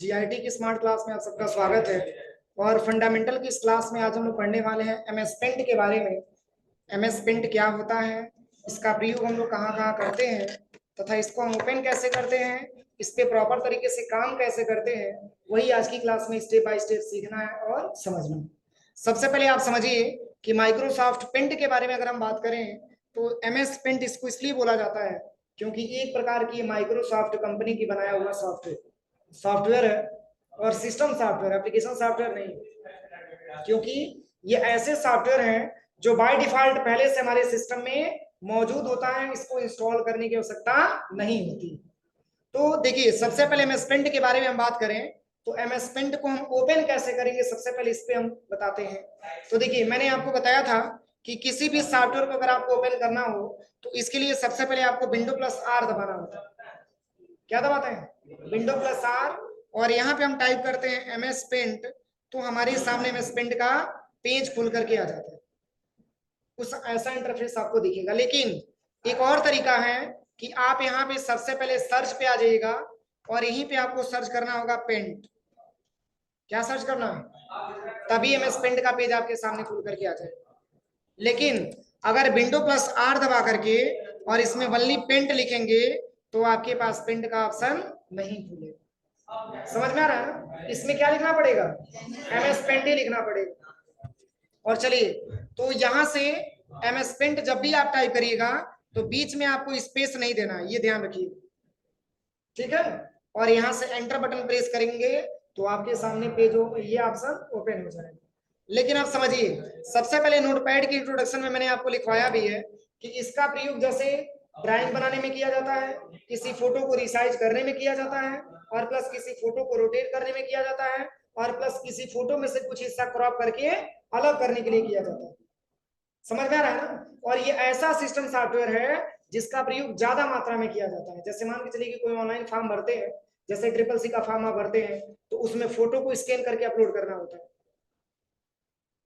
GIT की smart class में आप सबका स्वागत है। और फंडामेंटल की इस क्लास में आज हम लोग पढ़ने वाले हैं एमएस पेंट के बारे में। एमएस पेंट क्या होता है, इसका प्रयोग हम लोग कहाँ कहाँ करते हैं, तथा इसको हम ओपन कैसे करते हैं, इस पे प्रॉपर तरीके से काम कैसे करते हैं, वही आज की क्लास में स्टेप बाय स्टेप सीखना है और समझना है। सबसे पहले आप समझिए कि माइक्रोसॉफ्ट पेंट के बारे में अगर हम बात करें तो एमएस पेंट इसको इसलिए बोला जाता है क्योंकि एक प्रकार की माइक्रोसॉफ्ट कंपनी की बनाया हुआ सॉफ्टवेयर है और सिस्टम सॉफ्टवेयर, एप्लीकेशन सॉफ्टवेयर नहीं। क्योंकि ये ऐसे सॉफ्टवेयर हैं जो बाय डिफॉल्ट पहले से हमारे सिस्टम में मौजूद होता है, इसको इंस्टॉल करने की आवश्यकता नहीं होती। तो देखिए, सबसे पहले एमएस पेंट के बारे में हम बात करें तो एमएस पेंट को हम ओपन कैसे करेंगे, सबसे पहले इस पे हम बताते हैं। तो देखिए, मैंने आपको बताया था कि किसी भी सॉफ्टवेयर को अगर आपको ओपन करना हो तो इसके लिए सबसे पहले आपको विंडो प्लस आर दबाना होता है। क्या दबाते हैं? Window plus R. और यहाँ पे हम टाइप करते हैं एमएस पेंट, तो हमारे सामने एमएस पेंट का पेज खुल करके आ जाता है। कुछ ऐसा इंटरफेस आपको दिखेगा। लेकिन एक और तरीका है कि आप यहाँ पे सबसे पहले सर्च पे आ जाइएगा और यहीं पे आपको सर्च करना होगा पेंट। क्या सर्च करना है? तभी एमएस पेंट का पेज आपके सामने खुल करके आ जाएगा। लेकिन अगर विंडो प्लस आर दबा करके और इसमें वनली पेंट लिखेंगे तो आपके पास पेंट का ऑप्शन नहीं खुलेगा। समझ में आ रहा है ना? इसमें क्या लिखना पड़ेगा? एमएस पेंट ही लिखना पड़ेगा। और चलिए, तो यहां से एमएस पेंट जब भी आप टाइप करिएगा तो बीच में आपको स्पेस नहीं देना, ये ध्यान रखिए, ठीक है। और यहां से एंटर बटन प्रेस करेंगे तो आपके सामने पेज ये ऑप्शन ओपन हो जाएगा। लेकिन आप समझिए, सबसे पहले नोटपैड की इंट्रोडक्शन में मैंने आपको लिखवाया भी है कि इसका प्रयोग जैसे ड्राइंग बनाने में किया जाता है, किसी फोटो को रिसाइज करने में किया जाता है, और प्लस किसी फोटो को रोटेट करने में किया जाता है, और प्लस किसी फोटो में से कुछ हिस्सा क्रॉप करके अलग करने के लिए किया जाता है। समझ में आ रहा है ना? और ये ऐसा सिस्टम सॉफ्टवेयर है जिसका प्रयोग ज्यादा मात्रा में किया जाता है। जैसे मान के चलिए कि कोई ऑनलाइन फॉर्म भरते हैं, जैसे ट्रिपल सी का फॉर्म आप भरते हैं, तो उसमें फोटो को स्कैन करके अपलोड करना होता है,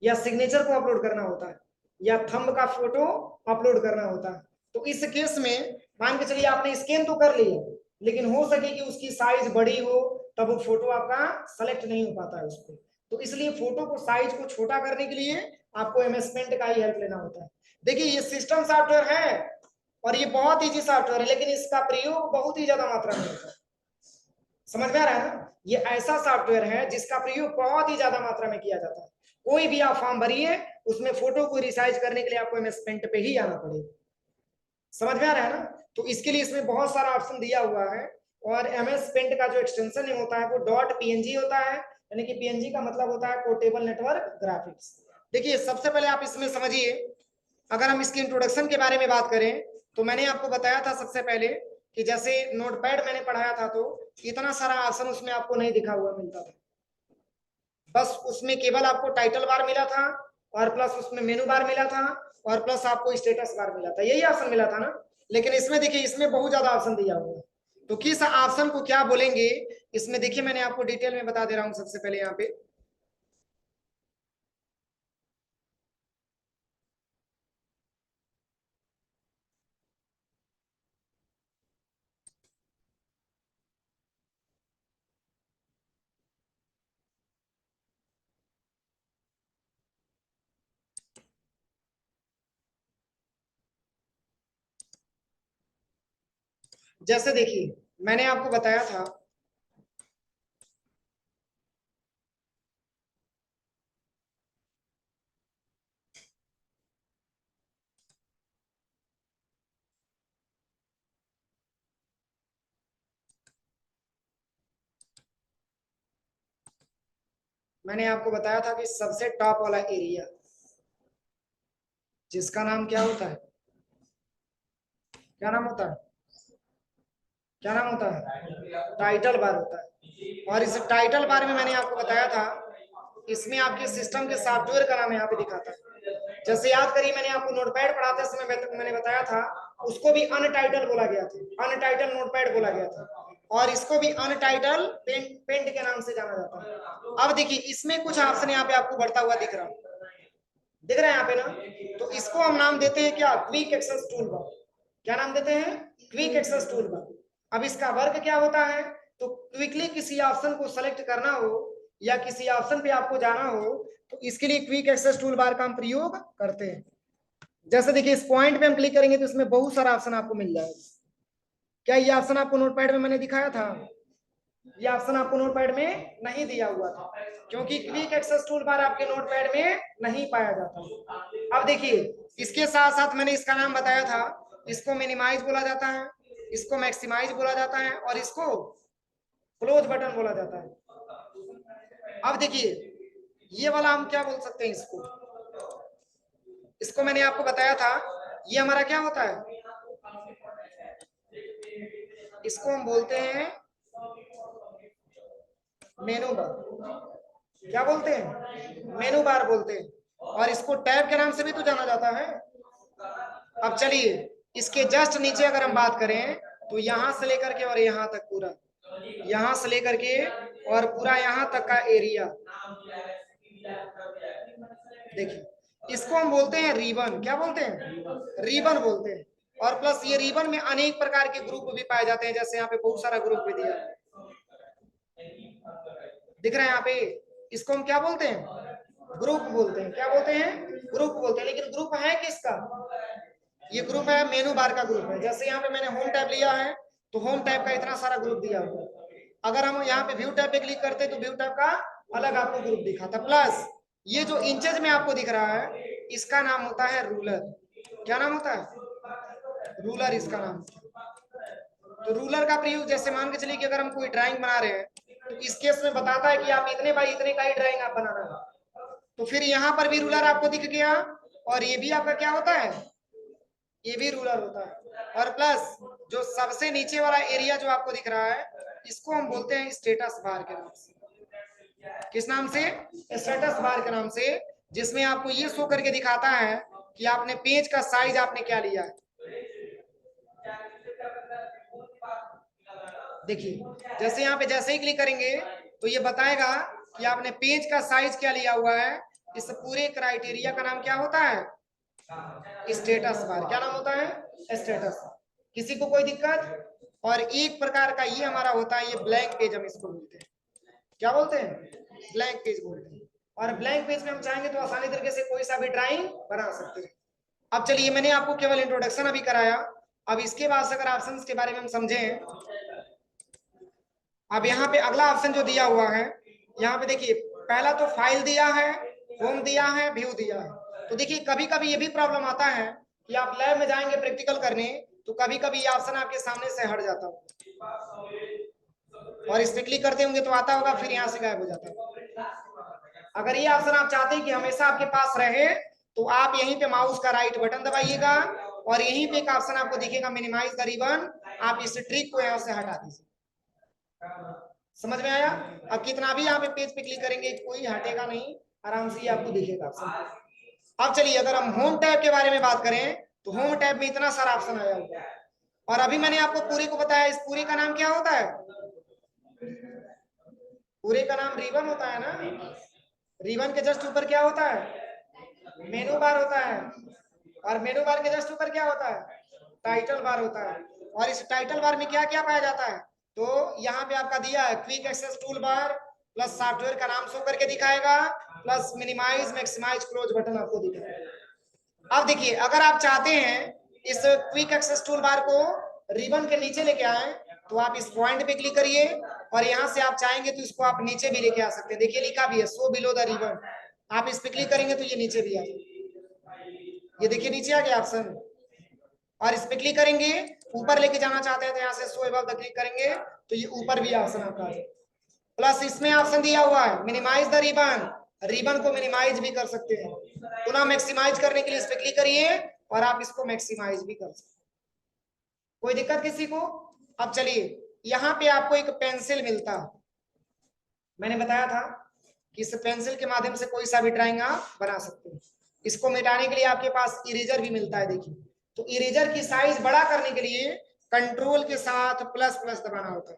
या सिग्नेचर को अपलोड करना होता है, या थंब का फोटो अपलोड करना होता है। तो इस केस में मान के चलिए आपने स्कैन तो कर लिया, लेकिन हो सके कि उसकी साइज बड़ी हो, तब वो फोटो आपका सेलेक्ट नहीं हो पाता है उसको। तो इसलिए फोटो को साइज को छोटा करने के लिए आपको एमएस पेंट का ही हेल्प लेना होता है। देखिए, ये सिस्टम सॉफ्टवेयर है और ये बहुत ईजी सॉफ्टवेयर है, लेकिन इसका प्रयोग बहुत ही ज्यादा मात्रा में होता है। समझ में आ रहा है ना? ये ऐसा सॉफ्टवेयर है जिसका प्रयोग बहुत ही ज्यादा मात्रा में किया जाता है। कोई भी आप फॉर्म भरिए, उसमें फोटो को रिसाइज करने के लिए आपको एमएस पेंट पे ही आना पड़ेगा। समझ में आ रहा है ना? तो इसके लिए इसमें बहुत सारा ऑप्शन दिया हुआ है। और एमएस पेंट का जो एक्सटेंशन होता है वो डॉट पीएनजी होता है, यानी कि पीएनजी का मतलब होता है पोर्टेबल नेटवर्क ग्राफिक्स। देखिए, सबसे पहले आप इसमें समझिए, अगर हम इसकी इंट्रोडक्शन के बारे में बात करें तो मैंने आपको बताया था सबसे पहले कि जैसे नोटपैड मैंने पढ़ाया था तो इतना सारा ऑप्शन उसमें आपको नहीं दिखा हुआ मिलता था। बस उसमें केवल आपको टाइटल बार मिला था, और प्लस उसमें मेनू बार मिला था, और प्लस आपको स्टेटस बार मिला था, यही ऑप्शन मिला था ना। लेकिन इसमें देखिए, इसमें बहुत ज्यादा ऑप्शन दिया हुआ है। तो किस ऑप्शन को क्या बोलेंगे इसमें देखिए, मैंने आपको डिटेल में बता दे रहा हूं। सबसे पहले यहाँ पे जैसे देखिए, मैंने आपको बताया था, मैंने आपको बताया था कि सबसे टॉप वाला एरिया जिसका नाम क्या होता है, क्या नाम होता है, क्या नाम होता है? टाइटल बार होता है। और इस टाइटल बार में मैंने आपको बताया था, इसमें आपके सिस्टम के सॉफ्टवेयर का नाम यहाँ पे दिखाता है। जैसे याद करिए, मैंने आपको नोटपैड पढ़ाते समय मैंने बताया था, उसको भी अनटाइटल बोला गया था, अनटाइटल नोटपैड बोला गया था, और इसको भी अनटाइटल पेंट के नाम से जाना जाता है। अब देखिए, इसमें कुछ ऑप्शन यहाँ पे आपको बढ़ता हुआ दिख रहा है, दिख रहा है यहाँ पे ना? तो इसको हम नाम देते हैं क्या? Quick access tool bar. क्या नाम देते हैं? Quick access tool bar. अब इसका वर्क क्या होता है? तो क्विकली किसी ऑप्शन को सेलेक्ट करना हो या किसी ऑप्शन पे आपको जाना हो तो इसके लिए क्विक एक्सेस टूल बार का हम प्रयोग करते हैं। जैसे देखिए इस पॉइंट पे हम क्लिक करेंगे तो इसमें बहुत सारा ऑप्शन आपको मिल जाएगा। क्या ये ऑप्शन आपको नोटपैड में मैंने दिखाया था? ये ऑप्शन आपको नोटपैड में नहीं दिया हुआ था क्योंकि क्विक एक्सेस टूल बार आपके नोटपैड में नहीं पाया जाता। अब देखिए इसके साथ साथ मैंने इसका नाम बताया था, इसको मिनिमाइज बोला जाता है, इसको मैक्सिमाइज बोला जाता है और इसको क्लोज बटन बोला जाता है। अब देखिए ये वाला हम क्या बोल सकते हैं, इसको मैंने आपको बताया था, ये हमारा क्या होता है, इसको हम बोलते हैं मेनू बार। क्या बोलते हैं? मेनू बार बोलते हैं। और इसको टैब के नाम से भी तो जाना जाता है। अब चलिए इसके जस्ट नीचे अगर हम बात करें तो यहां से लेकर के और यहां तक पूरा, यहां से लेकर के और पूरा यहां तक का एरिया, देखिए इसको हम बोलते हैं रिबन। क्या बोलते हैं? रिबन बोलते हैं। और प्लस ये रिबन में अनेक प्रकार के ग्रुप भी पाए जाते हैं, जैसे यहाँ पे बहुत सारा ग्रुप भी दिया है, दिख रहा है यहाँ पे। इसको हम क्या बोलते हैं? ग्रुप बोलते हैं। क्या बोलते हैं? ग्रुप बोलते हैं। लेकिन ग्रुप है किसका? ये ग्रुप है मेनू बार का ग्रुप है। जैसे यहाँ पे मैंने होम टैब लिया है तो होम टैब का इतना सारा ग्रुप दिया हुआ है। अगर हम यहाँ पे व्यू टैब पे क्लिक करते तो व्यू टैब का अलग आपको ग्रुप दिखाता। प्लस ये जो इंचेज में आपको दिख रहा है इसका नाम होता है रूलर। क्या नाम होता है? रूलर इसका नाम। तो रूलर का प्रयोग जैसे मान के चलिए कि अगर हम कोई ड्राइंग बना रहे हैं तो इस केस में बताता है कि आप इतने बाई इतने का ही ड्राइंग आप बनाना है, तो फिर यहाँ पर भी रूलर आपको दिख गया और ये भी आपका क्या होता है, ये भी रूलर होता है। और प्लस जो सबसे नीचे वाला एरिया जो आपको दिख रहा है इसको हम बोलते हैं स्टेटस बार के नाम से। किस नाम से? स्टेटस बार के नाम से, जिसमें आपको ये शो करके दिखाता है कि आपने पेज का साइज आपने क्या लिया है। देखिए जैसे यहाँ पे जैसे ही क्लिक करेंगे तो ये बताएगा कि आपने पेज का साइज क्या लिया हुआ है। इस पूरे क्राइटेरिया का नाम क्या होता है? Status bar. क्या नाम होता है? स्टेटस। किसी को कोई दिक्कत? और एक प्रकार का ये हमारा होता है, ये ब्लैंक पेज हम इसको बोलते हैं। क्या बोलते हैं? ब्लैंक पेज बोलते हैं। और ब्लैंक पेज में हम चाहेंगे तो आसानी तरीके से कोई सा भी ड्राइंग बना सकते हैं। अब चलिए मैंने आपको केवल इंट्रोडक्शन अभी कराया, अब इसके बाद से अगर ऑप्शंस के बारे में हम समझें, अब यहाँ पे अगला ऑप्शन जो दिया हुआ है, यहाँ पे देखिए पहला तो फाइल दिया है, होम दिया है, व्यू दिया है। तो देखिए कभी कभी ये भी प्रॉब्लम आता है कि आप लैब में जाएंगे प्रैक्टिकल करने तो कभी कभी ये ऑप्शन आपके सामने से हट जाता है और इस पे क्लिक करते होंगे तो आता होगा, फिर यहाँ से गायब हो जाता है। अगर ये ऑप्शन आप चाहते हैं कि हमेशा आपके पास रहे तो आप यहीं पे माउस का राइट बटन दबाइएगा और यहीं पे एक ऑप्शन आपको दिखेगा मिनिमाइज द रिबन, आप इस ट्रिक को यहाँ से हटा दीजिए। समझ में आया? अब कितना भी यहाँ पे पेज पे क्लिक करेंगे कोई हटेगा नहीं, आराम से आपको दिखेगा ऑप्शन। अब चलिए अगर हम होम टैब के बारे में बात करें तो होम टैब में इतना सारा ऑप्शन आया हुआ है और अभी मैंने आपको पूरे को बताया, इस पूरे का नाम क्या होता है? पूरे का नाम रिबन होता है ना। रिबन के जस्ट ऊपर क्या होता है? मेनू बार होता है। और मेनू बार के जस्ट ऊपर क्या होता है? टाइटल बार होता है। और इस टाइटल बार में क्या क्या पाया जाता है? तो यहाँ पे आपका दिया है quick access tool bar plus software का नाम शो करके दिखाएगा plus minimise maximise close button आपको दिखाएगा। अब देखिए अगर आप चाहते हैं इस क्विक एक्सेस टूल बार को रिबन के नीचे लेके आए तो आप इस पॉइंट पे क्लिक करिए और यहाँ से आप चाहेंगे तो इसको आप नीचे भी लेके आ सकते हैं। देखिए लिखा भी है सो बिलो द रिबन, आप इस पे क्लिक करेंगे तो ये नीचे भी आ जाएगा। ये देखिए नीचे आ गया ऑप्शन और इस पे क्लिक करेंगे, ऊपर लेके जाना चाहते हैं तो यहाँ से शो अबव द क्लिक करेंगे तो ये ऊपर भी ऑप्शन आपका आ जाएगा। प्लस इसमें ऑप्शन दिया हुआ है मिनिमाइज द रिबन, रिबन को मिनिमाइज भी कर सकते हैं। पुनः मैक्सिमाइज करने के लिए इस पे क्लिक करिए और आप इसको मैक्सिमाइज भी कर सकते हैं। कोई दिक्कत किसी को? अब चलिए यहाँ पे आपको एक पेंसिल मिलता है, मैंने बताया था कि इस पेंसिल के माध्यम से कोई सा भी ड्राइंग आप बना सकते हैं। इसको मिटाने के लिए आपके पास इरेजर भी मिलता है। देखिए तो इरेजर की साइज बड़ा करने के लिए कंट्रोल के साथ प्लस प्लस दबाना होता है,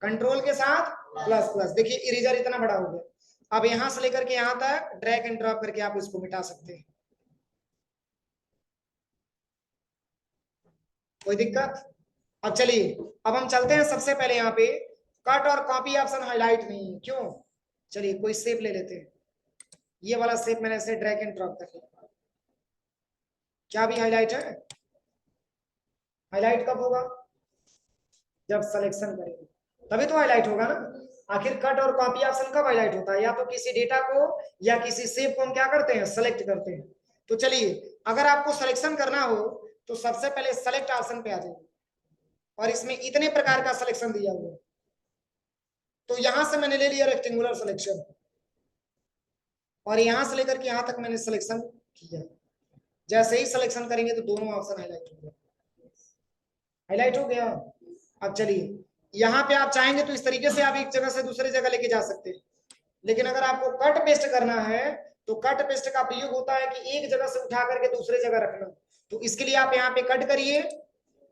कंट्रोल के साथ प्लस प्लस। देखिए इरेजर इतना बड़ा हो गया। अब यहां से लेकर के यहां तक ड्रैग एंड ड्रॉप करके आप इसको मिटा सकते हैं। कोई दिक्कत? अब चलिए अब हम चलते हैं सबसे पहले यहाँ पे कट और कॉपी ऑप्शन हाईलाइट नहीं है, क्यों? चलिए कोई शेप ले लेते हैं, ये वाला शेप मैंने ऐसे ड्रैग एंड ड्रॉप कर लिया, क्या भी हाईलाइट है? हाईलाइट कब होगा? जब सिलेक्शन करेंगे तभी तो हाईलाइट होगा ना। आखिर कट और कॉपी ऑप्शन कब हाईलाइट होता है? या तो किसी डेटा को या किसी शेप को हम क्या करते हैं, सेलेक्ट करते हैं। तो चलिए अगर आपको सिलेक्शन करना हो तो सबसे पहले सेलेक्ट ऑप्शन पे आ जाइए, और इसमें इतने प्रकार का सिलेक्शन दिया हुआ है। तो यहां से मैंने ले लिया रेक्टेंगुलर सिलेक्शन, और यहां से लेकर के यहां तक मैंने सिलेक्शन किया। जैसे ही सिलेक्शन करेंगे तो दोनों ऑप्शन हाईलाइट हो गया, हाईलाइट हो गया। अब चलिए यहाँ पे आप चाहेंगे तो इस तरीके से आप एक जगह से दूसरी जगह लेके जा सकते हैं, लेकिन अगर आपको कट पेस्ट करना है तो कट पेस्ट का प्रयोग होता है कि एक जगह से उठा करके दूसरी जगह रखना। तो इसके लिए आप यहाँ पे कट करिए,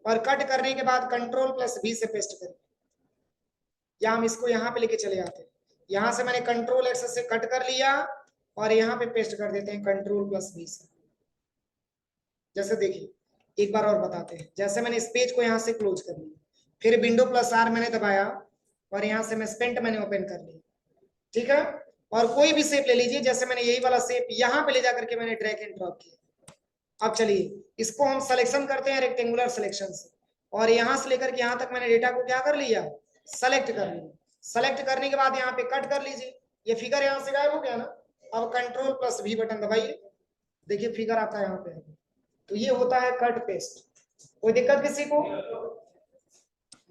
और कट करने के बाद Ctrl+V से पेस्ट करिए, या हम इसको यहाँ पे लेके चले आते हैं। यहाँ से मैंने Ctrl+X से कट कर लिया और यहाँ पे पेस्ट कर देते हैं Ctrl+V से। जैसे देखिए एक बार और बताते हैं, जैसे मैंने इस पेज को यहाँ से क्लोज कर लिया, फिर Window+R मैंने दबाया और यहाँ से मैं पेंट मैंने ओपन कर लिया, ठीक है। और कोई भी शेप ले लीजिए, जैसे मैंने यही वाला शेप यहाँ पे ले जाकर के मैंने ड्रैग एंड ड्रॉप किया। अब चलिए इसको हम सिलेक्शन करते हैं रेक्टेंगुलर सिलेक्शन से, और यहाँ से लेकर के यहाँ तक मैंने डेटा को क्या कर लिया, सेलेक्ट कर लिया। सेलेक्ट करने के बाद यहाँ पे कट कर लीजिए, ये फिगर यहाँ से गायब हो गया ना। अब Ctrl+V बटन दबाइए, देखिए फिगर आपका यहाँ पे है। तो ये होता है कट पेस्ट। कोई दिक्कत किसी को?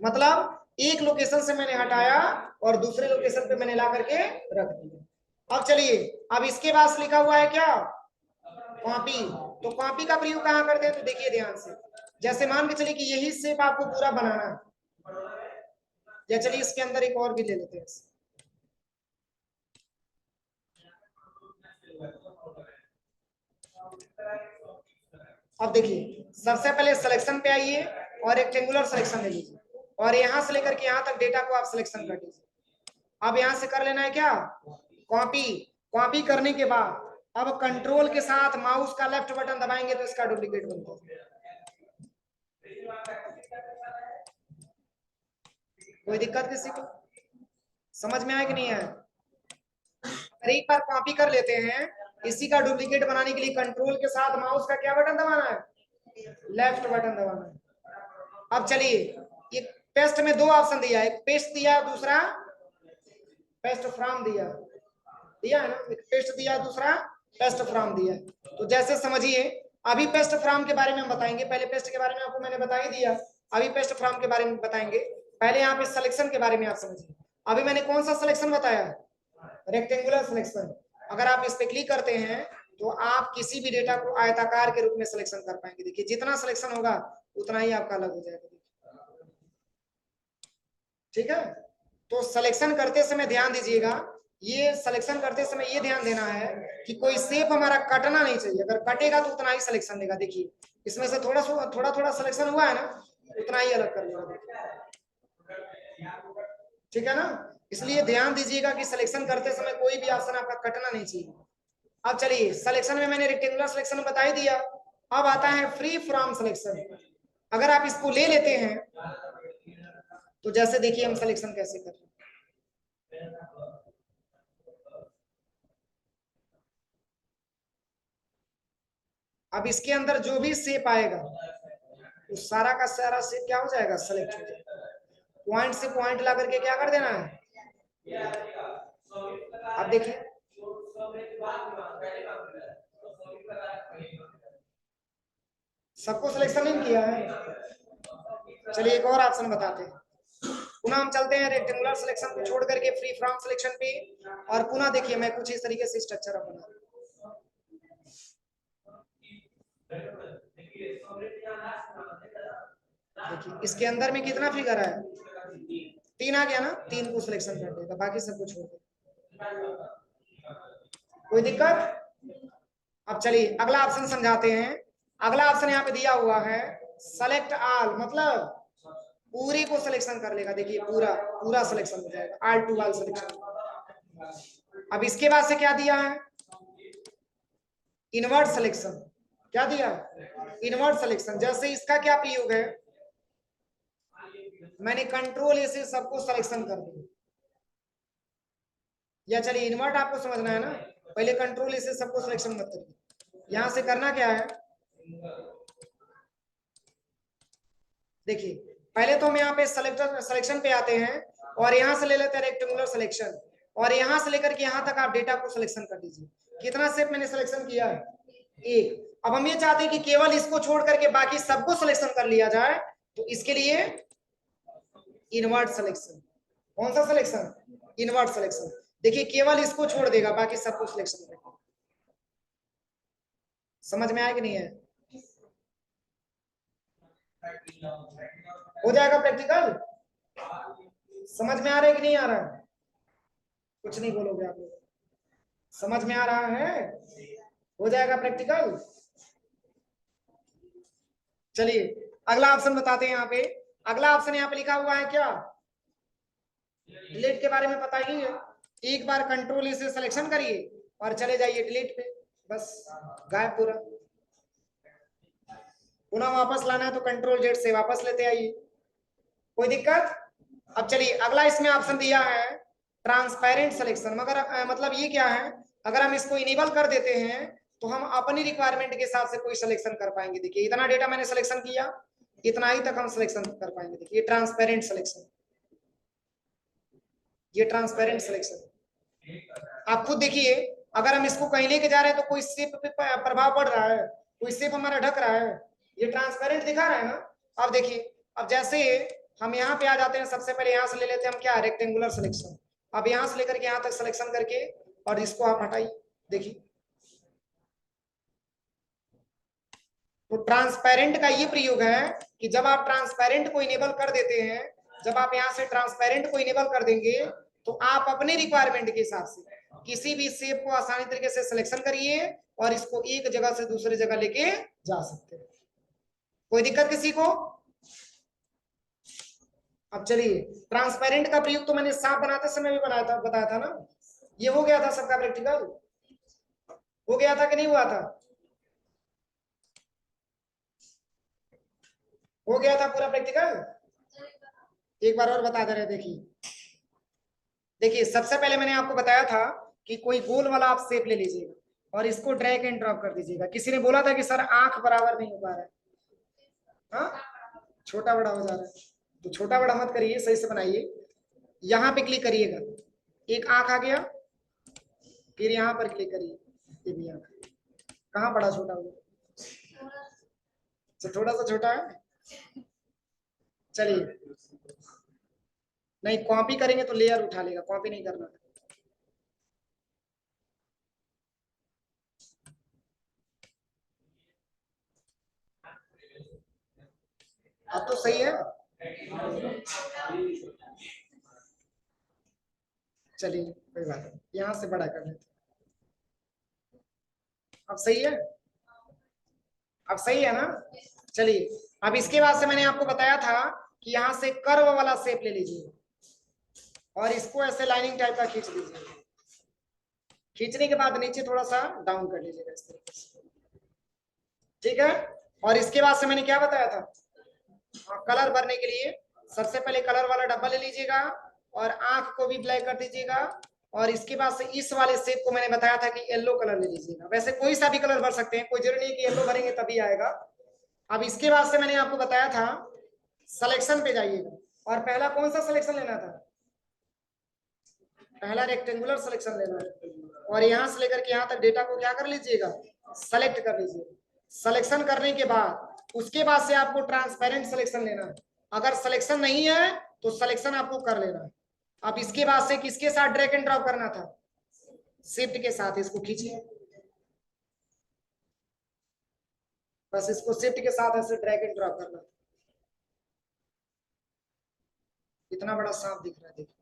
मतलब एक लोकेशन से मैंने हटाया और दूसरे लोकेशन पे मैंने ला करके रख दिया। अब चलिए अब इसके बाद लिखा हुआ है क्या, कॉपी। तो कॉपी का प्रयोग कहाँ करते हैं, तो देखिए ध्यान से, जैसे मान के चलिए कि यही शेप आपको पूरा बनाना है, या चलिए इसके अंदर एक और भी ले लेते हैं। अब देखिए सबसे पहले सिलेक्शन पे आइए और रेक्टेंगुलर सिलेक्शन ले लीजिए, और यहां से लेकर के यहां तक डेटा को आप सिलेक्शन कर लीजिए। अब यहां से कर लेना है क्या, कॉपी। कॉपी करने के बाद अब कंट्रोल के साथ माउस का लेफ्ट बटन दबाएंगे तो इसका डुप्लीकेट बनता है। कोई दिक्कत किसी को? समझ में आया कि नहीं आया? अगर एक बार कॉपी कर लेते हैं, इसी का डुप्लीकेट बनाने के लिए कंट्रोल के साथ माउस का क्या बटन दबाना है, लेफ्ट बटन दबाना है। अब चलिए ये पेस्ट में दो ऑप्शन दिया है, एक पेस्ट दिया, दूसरा पेस्ट फ्रॉम दिया, दिया है ना, एक पेस्ट दिया, दूसरा पेस्ट फ्रॉम दिया। तो जैसे समझिए अभी पेस्ट फ्रॉम के बारे में हम बताएंगे, पहले पेस्ट के बारे में आपको मैंने बता ही दिया, अभी पेस्ट फ्रॉम के बारे में बताएंगे। पहले यहाँ पे सिलेक्शन के बारे में आप समझिए। अभी मैंने कौन सा सिलेक्शन बताया, रेक्टेंगुलर सिलेक्शन। अगर आप इस पे क्लिक करते हैं तो आप किसी भी डेटा को आयताकार के रूप में सिलेक्शन कर पाएंगे। देखिए जितना सिलेक्शन होगा उतना ही आपका अलग हो जाएगा, ठीक है। तो सिलेक्शन करते समय ध्यान दीजिएगा, ये सिलेक्शन करते समय ये ध्यान देना है कि कोई शेप हमारा कटना नहीं चाहिए, अगर कटेगा तो उतना ही सिलेक्शन देगा। देखिए इसमें से थोड़ा थोड़ा सिलेक्शन हुआ है ना, उतना ही अलग कर लेगा, ठीक है ना। इसलिए ध्यान दीजिएगा कि सिलेक्शन करते समय कोई भी ऑप्शन आपका कटना नहीं चाहिए। अब चलिए सिलेक्शन में मैंने रेक्टेंगुलर सिलेक्शन बता ही दिया, अब आता है फ्री फ्रॉम सिलेक्शन। अगर आप इसको ले लेते हैं तो जैसे देखिए हम सिलेक्शन कैसे कर रहे हैं। अब इसके अंदर जो भी शेप आएगा उस सारा का सारा शेप क्या हो जाएगा, सेलेक्ट हो जाएगा। पॉइंट से पॉइंट ला करके क्या कर देना है। अब देखिए सबको सिलेक्शन नहीं किया है। चलिए एक और ऑप्शन बताते हैं, पुनः हम चलते हैं रेक्टेंगुलर सिलेक्शन को छोड़ करके फ्री फ्रॉम सिलेक्शन पे, और पुनः देखिए मैं कुछ इस तरीके से स्ट्रक्चर बना, देखिए इसके अंदर में कितना फिगर है, 3 आ गया ना, 3 को सिलेक्शन कर देगा, बाकी सब कुछ छोड़ देगा। कोई दिक्कत? अब चलिए अगला ऑप्शन समझाते हैं। अगला ऑप्शन यहाँ पे दिया हुआ है सेलेक्ट ऑल, मतलब पूरे को सिलेक्शन कर लेगा। देखिए पूरा पूरा सिलेक्शन हो जाएगा, ऑल टू ऑल सिलेक्शन। अब इसके बाद से क्या दिया है, इनवर्ट सिलेक्शन। क्या दिया, इनवर्ट सिलेक्शन। जैसे इसका क्या प्रयोग है, मैंने कंट्रोल ए से सबको सिलेक्शन कर दिया। या चलिए इन्वर्ट आपको समझना है ना, पहले कंट्रोल ए से सबको सिलेक्शन मत करिए। यहां से करना क्या है, देखिए पहले तो हम यहाँ पे सिलेक्शन पे आते हैं और यहाँ से ले लेते हैं रेक्टेंगुलर सिलेक्शन, और यहाँ से लेकर के यहाँ तक आप डेटा को सिलेक्शन कर दीजिए। कितना शेप मैंने सिलेक्शन किया है, एक। अब हम ये चाहते हैं कि केवल इसको छोड़ करके बाकी सबको सिलेक्शन कर लिया जाए, तो इसके लिए इनवर्ट सिलेक्शन। कौन सा सिलेक्शन, इनवर्ट सिलेक्शन। देखिए केवल इसको छोड़ देगा, बाकी सबको सिलेक्शन करेगा। समझ में आया कि नहीं है, हो जाएगा प्रैक्टिकल। समझ में आ रहा है कि नहीं आ रहा है, कुछ नहीं बोलोगे आप लोग, समझ में आ रहा है, हो जाएगा प्रैक्टिकल। चलिए अगला ऑप्शन बताते हैं। यहाँ पे अगला ऑप्शन यहाँ पे लिखा हुआ है क्या, डिलीट के बारे में बताइए। एक बार कंट्रोल से सिलेक्शन करिए और चले जाइए डिलीट पे, बस गायब पूरा। पुनः वापस लाना है तो कंट्रोल जेड से वापस लेते आइए, कोई दिक्कत। अब चलिए अगला इसमें ऑप्शन दिया है ट्रांसपेरेंट सिलेक्शन। मगर मतलब ये क्या है, अगर हम इसको इनेबल कर देते हैं तो हम अपनी रिक्वायरमेंट के हिसाब से कोई सिलेक्शन कर पाएंगे। देखिए इतना डेटा मैंने सिलेक्शन किया, इतना ही तक हम सिलेक्शन कर पाएंगे। देखिए ट्रांसपेरेंट सिलेक्शन, ये ट्रांसपेरेंट सिलेक्शन। आप खुद देखिए, अगर हम इसको कहीं लेके जा रहे हैं तो कोई शेप पे प्रभाव पड़ रहा है, कोई शेप हमारा ढक रहा है, ये ट्रांसपेरेंट दिखा रहा है ना। अब देखिए, अब जैसे हम यहाँ पे आ जाते हैं, सबसे पहले यहाँ से ले लेते हैं हम क्या, रेक्टेंगुलर सिलेक्शन। अब यहाँ से लेकर के यहाँ तक सिलेक्शन करके और इसको आप हटाइए। देखिए तो ट्रांसपेरेंट का ये प्रयोग है कि जब आप ट्रांसपेरेंट को इनेबल कर देते हैं, जब आप यहाँ से ट्रांसपेरेंट को इनेबल कर देंगे तो आप अपने रिक्वायरमेंट के हिसाब से किसी भी शेप को आसानी तरीके से सिलेक्शन करिए और इसको एक जगह से दूसरी जगह लेके जा सकते हैं। कोई दिक्कत किसी को। अब चलिए ट्रांसपेरेंट का प्रयोग तो मैंने साफ बनाते समय भी बताया था ना। ये हो गया था सबका प्रैक्टिकल, हो गया था कि नहीं हुआ था, हो गया था पूरा प्रैक्टिकल। एक बार और बता दे रहे, देखिए देखिए सबसे पहले मैंने आपको बताया था कि कोई गोल वाला आप शेप ले लीजिएगा और इसको ड्रैग एंड ड्रॉप कर दीजिएगा। किसी ने बोला था कि सर आंख बराबर नहीं हो पा रहा है, हाँ छोटा बड़ा हो जा रहा है, तो छोटा बड़ा मत करिए, सही से बनाइए। यहाँ पे क्लिक करिएगा, एक आंख आ गया, फिर यहाँ पर क्लिक करिए, ये भी आंख। कहाँ बड़ा छोटा हो गया, थोड़ा सा छोटा है। चलिए नहीं, कॉपी करेंगे तो लेयर उठा लेगा, कॉपी नहीं करना। अब तो सही है, चलिए कोई बात नहीं, यहाँ से बड़ा कर लेते। अब सही है, अब सही है ना। चलिए अब इसके बाद से मैंने आपको बताया था कि यहाँ से कर्व वाला शेप ले लीजिए और इसको ऐसे लाइनिंग टाइप का खींच लीजिए। खींचने के बाद नीचे थोड़ा सा डाउन कर लीजिएगा इस तरीके से, ठीक है। और इसके बाद से मैंने क्या बताया था, कलर भरने के लिए सबसे पहले कलर वाला डब्बा ले लीजिएगा और आंख को भी ब्लैक कर दीजिएगा। और इसके बाद से इस वाले शेप को मैंने बताया था कि येलो कलर ले लीजिएगा। वैसे कोई सा भी कलर भर सकते हैं, कोई जरूरी नहीं कि येलो भरेंगे तभी आएगा। अब इसके बाद से मैंने आपको बताया था सिलेक्शन पे जाइएगा और पहला कौन सा सिलेक्शन लेना था, पहला रेक्टेंगुलर सिलेक्शन लेना है। और यहां से लेकर के यहां तक डेटा को क्या कर लीजिएगा, सेलेक्ट कर लीजिए। सिलेक्शन करने के बाद उसके बाद से आपको ट्रांसपेरेंट सिलेक्शन लेना है। अगर सिलेक्शन नहीं है तो सिलेक्शन आपको कर लेना है। अब इसके बाद से किसके साथ ड्रैग एंड ड्रॉप करना था, शिफ्ट के साथ इसको खींचिए, बस इसको शिफ्ट के साथ ऐसे ड्रैग एंड ड्रॉप करना। इतना बड़ा सांप दिख रहा है, देखिए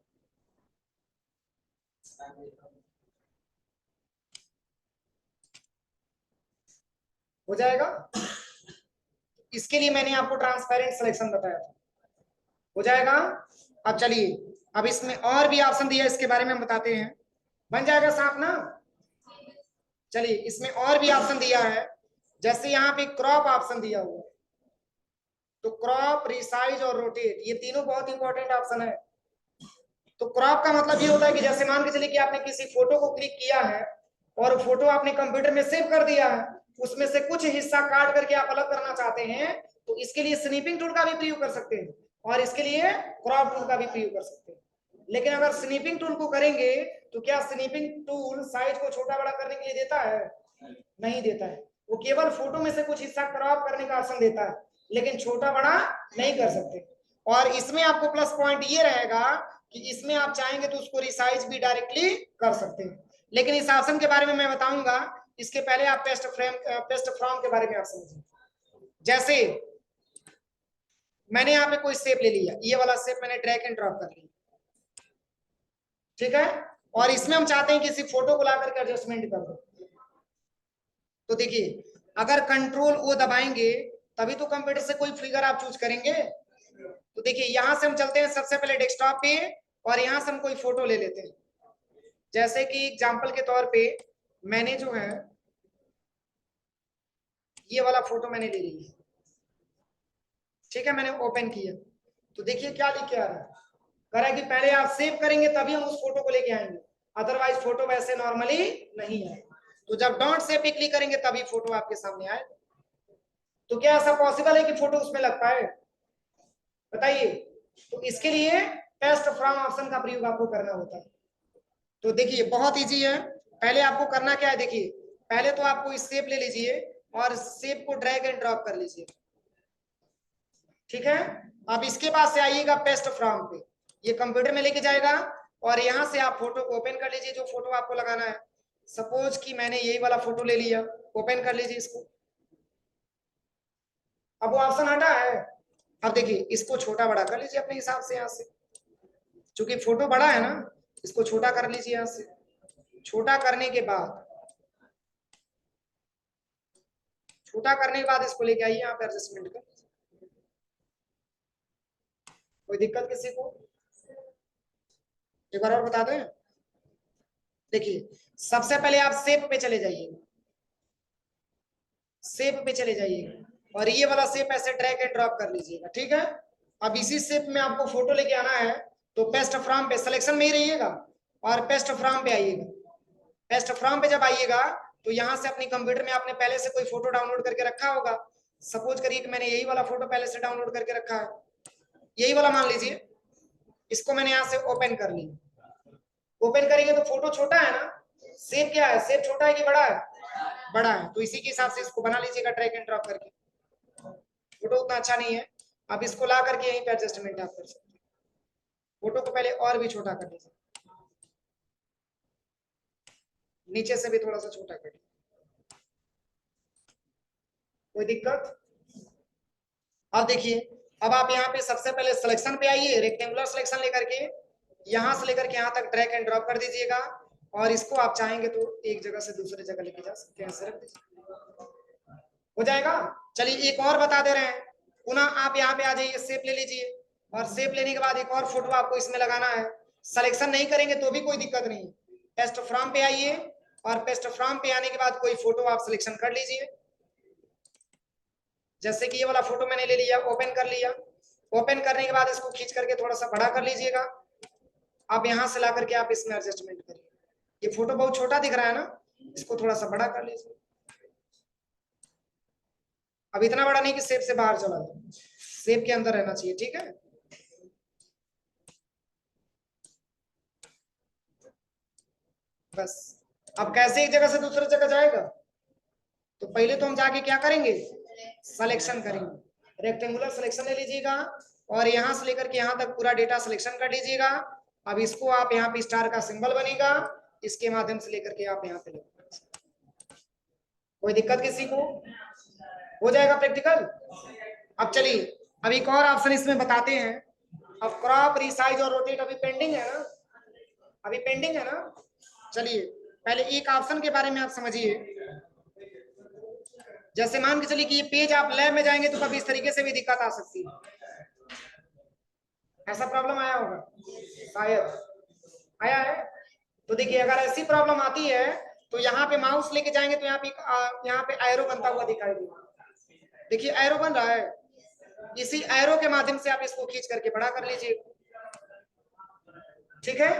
हो जाएगा। इसके लिए मैंने आपको ट्रांसपेरेंट सिलेक्शन बताया था, हो जाएगा। अब चलिए, अब इसमें और भी ऑप्शन दिया है, इसके बारे में हम बताते हैं, बन जाएगा सांप ना। चलिए इसमें और भी ऑप्शन दिया है, जैसे यहाँ पे क्रॉप ऑप्शन दिया हुआ है, तो क्रॉप, रिसाइज और रोटेट, ये तीनों बहुत इंपॉर्टेंट ऑप्शन है। तो क्रॉप का मतलब ये होता है कि जैसे मान के चलिए कि आपने किसी फोटो को क्लिक किया है और फोटो आपने कंप्यूटर में सेव कर दिया है, उसमें से कुछ हिस्सा काट करके आप अलग करना चाहते हैं, तो इसके लिए स्नीपिंग टूल का भी प्रयोग कर सकते हैं और इसके लिए क्रॉप टूल का भी प्रयोग कर सकते हैं। लेकिन अगर स्नीपिंग टूल को करेंगे तो क्या स्नीपिंग टूल साइज को छोटा बड़ा करने के लिए देता है? नहीं देता है। वो केवल फोटो में से कुछ हिस्सा क्रॉप करने का ऑप्शन देता है, लेकिन छोटा बड़ा नहीं कर सकते। और इसमें आपको प्लस पॉइंट ये रहेगा कि इसमें आप चाहेंगे तो उसको रिसाइज भी डायरेक्टली कर सकते हैं। लेकिन इस ऑप्शन के बारे में मैं बताऊंगा, इसके पहले आप पेस्ट फ्रॉम के बारे में आप समझिए। जैसे मैंने यहाँ पे कोई शेप ले लिया, ये वाला शेप मैंने ड्रैग एंड ड्रॉप कर लिया, ठीक है, और इसमें हम चाहते हैं कि इसी फोटो को ला करके एडजस्टमेंट कर दो। तो देखिए, अगर कंट्रोल ओ दबाएंगे तभी तो कंप्यूटर से कोई फिगर आप चूज करेंगे। तो देखिए, यहां से हम चलते हैं सबसे पहले डेस्कटॉप पे और यहां से हम कोई फोटो ले लेते हैं। जैसे कि एग्जांपल के तौर पे मैंने जो है ये वाला फोटो मैंने ले लिया, ठीक है, मैंने ओपन किया। तो देखिए क्या लिख के आ रहा है, कह रहा है कि पहले आप सेव करेंगे तभी हम उस फोटो को लेके आएंगे, अदरवाइज फोटो वैसे नॉर्मली नहीं है। तो जब डोंट सेव पे क्लिक करेंगे तभी फोटो आपके सामने आए। तो क्या ऐसा पॉसिबल है कि फोटो उसमें लग पाए? बताइए। तो इसके लिए पेस्ट फ्रॉम ऑप्शन का प्रयोग आपको करना होता है। तो देखिए बहुत इजी है। पहले आपको करना क्या है, देखिए पहले तो आपको इस शेप ले लीजिए और शेप को ड्रैग एंड ड्रॉप कर लीजिए, ठीक है। अब इसके बाद से आइएगा पेस्ट फ्रॉम पे, ये कंप्यूटर में लेके जाएगा और यहाँ से आप फोटो को ओपन कर लीजिए जो फोटो आपको लगाना है। सपोज कि मैंने यही वाला फोटो ले लिया, ओपन कर लीजिए इसको। अब वो ऑप्शन हटा है। अब देखिए इसको छोटा बड़ा कर लीजिए अपने हिसाब से, यहाँ से चूंकि फोटो बड़ा है ना, इसको छोटा कर लीजिए। यहाँ से छोटा करने के बाद इसको लेके आइए यहाँ पे एडजस्टमेंट कर। कोई दिक्कत किसी को? एक बार और बता दें। देखिए सबसे पहले आप शेप पे चले जाइए, शेप पे चले जाइएगा और ये वाला शेप ऐसे ड्रैग एंड ड्रॉप कर लीजिएगा, ठीक है। अब इसी शेप में आपको फोटो लेके आना है, तो पेस्ट फ्रॉम पे सिलेक्शन में ही रहिएगा और पेस्ट फ्रॉम पे आइएगा। पेस्ट फ्रॉम पे जब आइएगा तो यहाँ से अपनी कंप्यूटर में आपने पहले से कोई फोटो डाउनलोड करके रखा होगा। सपोज करिए कि मैंने यही वाला फोटो पहले से डाउनलोड करके रखा है, यही वाला मान लीजिए। इसको मैंने यहाँ से ओपन कर लिया। ओपन करेंगे तो फोटो छोटा है ना, शेप क्या है, शेप छोटा है कि बड़ा है? बड़ा है। तो इसी के हिसाब से इसको बना लीजिएगा ड्रैग एंड ड्रॉप करके। फोटो उतना अच्छा नहीं है, अब इसको ला करके यहीं पे एडजस्टमेंट आप कर सकते हैं। फोटो को पहले और भी छोटा कर लीजिए, नीचे से भी थोड़ा सा छोटा कर लीजिए। कोई दिक्कत? अब देखिए, अब आप यहाँ पे सबसे पहले सिलेक्शन पे आइए, रेक्टेंगुलर सिलेक्शन लेकर के यहाँ से लेकर के यहाँ तक ड्रैग एंड ड्रॉप कर दीजिएगा और इसको आप चाहेंगे तो एक जगह से दूसरी जगह लेके जा सकते हैं, ऐसे रख दीजिए, हो जाएगा। चलिए एक और बता दे रहे हैं, पुनः आप यहाँ पे आ जाइए, शेप ले लीजिए और शेप लेने के बाद एक और फोटो आपको इसमें लगाना है। सिलेक्शन नहीं करेंगे तो भी कोई दिक्कत नहीं, पेस्ट फ्रॉम पे आइए और पेस्ट फ्रॉम पे आने के बाद कोई फोटो आप सिलेक्शन कर लीजिए। जैसे कि ये वाला फोटो मैंने ले लिया, ओपन कर लिया। ओपन करने के बाद इसको खींच करके थोड़ा सा बड़ा कर लीजिएगा। अब यहाँ से ला करके आप इसमें एडजस्टमेंट करिए। ये फोटो बहुत छोटा दिख रहा है ना, इसको थोड़ा सा बड़ा कर लीजिए। अब इतना बड़ा नहीं कि शेप से बाहर चला जाए, शेप के अंदर रहना चाहिए, ठीक है। बस अब कैसे एक जगह से दूसरी जगह जाएगा, तो पहले तो हम जाके क्या करेंगे, सिलेक्शन करेंगे। रेक्टेंगुलर सिलेक्शन ले लीजिएगा और यहाँ से लेकर के यहाँ तक पूरा डेटा सिलेक्शन कर लीजिएगा। अब इसको आप यहाँ पे स्टार का सिंबल बनेगा, इसके माध्यम से लेकर के आप यहाँ पे कोई दिक्कत किसी को? हो जाएगा प्रैक्टिकल। अब चलिए, अब एक और ऑप्शन इसमें बताते हैं। अब क्रॉप, रिसाइज और रोटेट अभी पेंडिंग है ना, अभी पेंडिंग है ना। चलिए पहले एक ऑप्शन के बारे में आप समझिए। जैसे मान के चलिए कि ये पेज आप लैब में जाएंगे तो कभी इस तरीके से भी दिक्कत आ सकती है, ऐसा प्रॉब्लम आया होगा, शायद आया है। तो देखिए अगर ऐसी प्रॉब्लम आती है तो यहाँ पे माउस लेके जाएंगे तो यहाँ पे एरो बनता हुआ दिखाई देगा। देखिए एरो बन रहा है, इसी एरो के माध्यम से आप इसको खींच करके बड़ा कर लीजिए। ठीक है,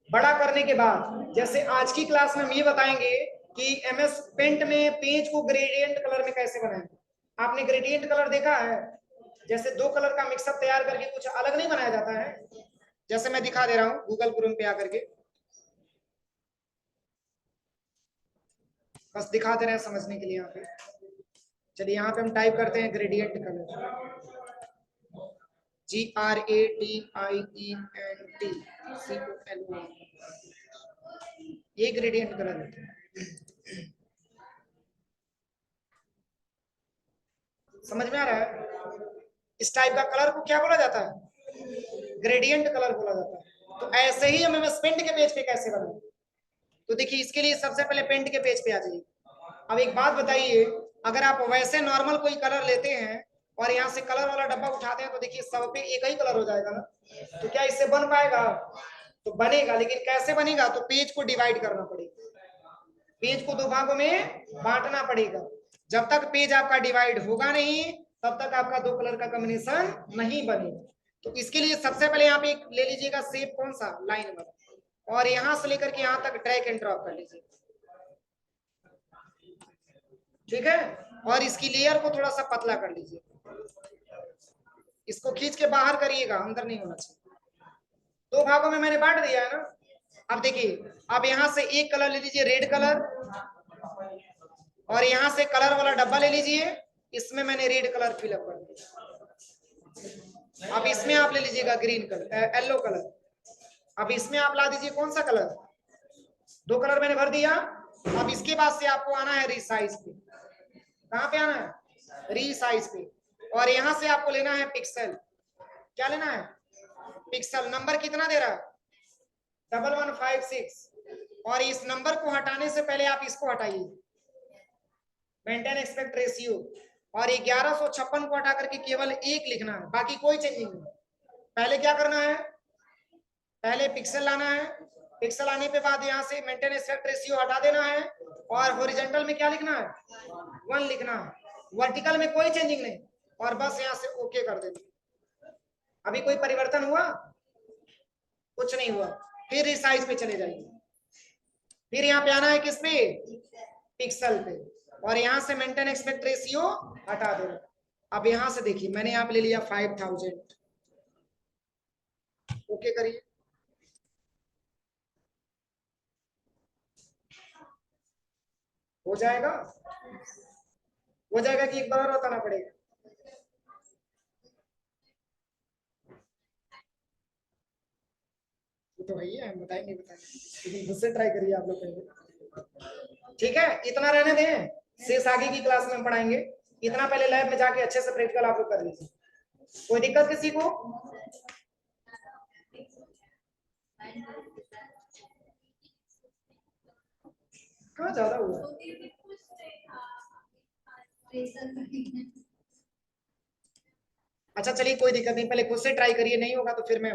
बड़ा करने के बाद जैसे आज की क्लास में हम ये बताएंगे कि एमएस पेंट में पेज को ग्रेडियंट कलर में कैसे बनाएं। आपने ग्रेडियंट कलर देखा है, जैसे दो कलर का मिक्सअप तैयार करके कुछ अलग नहीं बनाया जाता है। जैसे मैं दिखा दे रहा हूं गूगल क्रोम पे आकर के, बस दिखा दे रहे हैं समझने के लिए। यहाँ पे चलिए, यहाँ पे हम टाइप करते हैं ग्रेडियंट कलर, GRADIENT COLOR, ये ग्रेडियंट कलर होता है। समझ में आ रहा है? इस टाइप का कलर को क्या बोला जाता है? ग्रेडियंट कलर बोला जाता है। तो ऐसे ही हम पेंट के पेज पे कैसे बनाएं? तो देखिए, इसके लिए सबसे पहले पेंट के पेज पे आ जाइए। अब एक बात बताइए, अगर आप वैसे नॉर्मल कोई कलर लेते हैं और यहाँ से कलर वाला डब्बा उठाते हैं तो देखिए सब पे एक ही कलर हो जाएगा ना, तो क्या इससे बन पाएगा? तो बनेगा, लेकिन कैसे बनेगा? तो पेज को डिवाइड करना पड़ेगा, पेज को दो भागों में बांटना पड़ेगा। जब तक पेज आपका डिवाइड होगा नहीं तब तक आपका दो कलर का कॉम्बिनेशन नहीं बनेगा। तो इसके लिए सबसे पहले यहाँ पे ले लीजिएगा शेप, कौन सा? लाइन वाला, और यहां से लेकर के यहां तक ड्रैग एंड ड्रॉप कर लीजिए। ठीक है, और इसकी लेयर को थोड़ा सा पतला कर लीजिए, इसको खींच के बाहर करिएगा, अंदर नहीं होना चाहिए। दो भागों में मैंने बांट दिया है ना। अब देखिए, अब यहां से एक कलर ले लीजिए, रेड कलर, और यहां से कलर वाला डब्बा ले लीजिए, इसमें मैंने रेड कलर फिलअप कर दिया। अब इसमें आप ले लीजिएगा ग्रीन कलर, येलो कलर। अब इसमें आप ला दीजिए कौन सा कलर? दो कलर मैंने भर दिया। अब इसके बाद से आपको आना है रीसाइज पे। कहां पे आना है? रीसाइज पे। और यहां से आपको लेना है पिक्सल। क्या लेना है? पिक्सल। नंबर कितना दे रहा है? 1156। और इस नंबर को हटाने से पहले आप इसको हटाइए, मेंटेन एस्पेक्ट रेशियो। और 1156 को हटा करके केवल एक लिखना है, बाकी कोई चेंजिंग नहीं। पहले क्या करना है? पहले पिक्सल लाना है, पिक्सल आने के बाद यहाँ से मेंटेन एस्पेक्ट रेशियो हटा देना है, और हॉरिजॉन्टल में क्या लिखना है? 1 लिखना है। वर्टिकल में कोई चेंजिंग नहीं, और बस यहाँ से ओके कर देना। अभी कोई परिवर्तन हुआ? कुछ नहीं हुआ। फिर रिसाइज पे चले जाइए, फिर यहाँ पे आना है किस पे? पिक्सल पे, और यहाँ से मेंटेन एस्पेक्ट रेशियो हटा देना। अब यहाँ से देखिए, मैंने यहाँ पे ले लिया 5000, ओके करिए। हो जाएगा? हो जाएगा कि एक बार और बताना पड़ेगा? तो है ही है, हम बताएंगे लेकिन खुद से ट्राई करिए आप लोग पहले। ठीक है, इतना रहने दें, शेष आगे की क्लास में हम पढ़ाएंगे। इतना पहले लैब में जाके अच्छे से प्रैक्टिकल आप लोग कर लीजिए। कोई दिक्कत किसी को? कहाँ ज्यादा हुआ? अच्छा चलिए, कोई दिक्कत नहीं, पहले खुद से ट्राई करिए, नहीं होगा तो फिर मैं